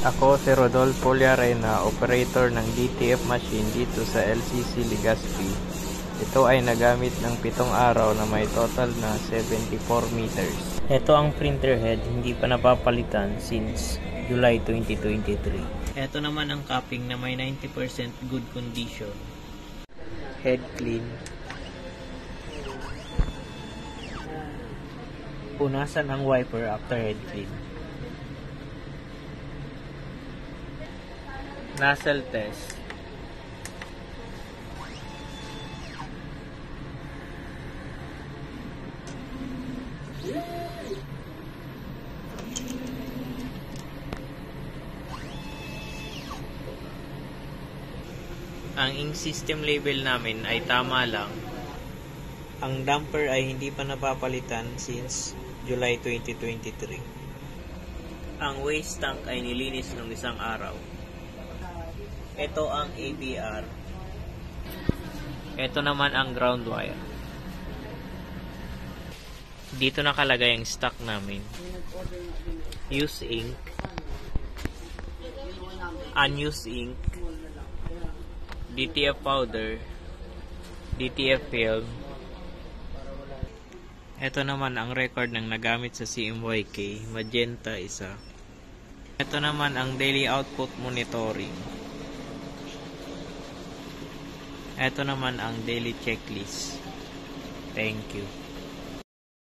Ako si Rodolfo Llarena, operator ng DTF machine dito sa LCC Legazpi. Ito ay nagamit ng 7 araw na may total na 74 meters. Ito ang printer head, hindi pa napapalitan since July 2023. Ito naman ang capping na may 90% good condition. Head clean. Punasan ang wiper after head clean. Nozzle test. Ang ink system label namin ay tama lang. Ang damper ay hindi pa napapalitan since July 2023. Ang waste tank ay nilinis ng 1 araw. Ito ang ABR. Ito naman ang ground wire. Dito nakalagay ang stock namin. Used ink, unused ink, DTF powder, DTF film. Ito naman ang record ng nagamit sa CMYK, magenta 1. Ito naman ang daily output monitoring. Ito naman ang daily checklist. Thank you.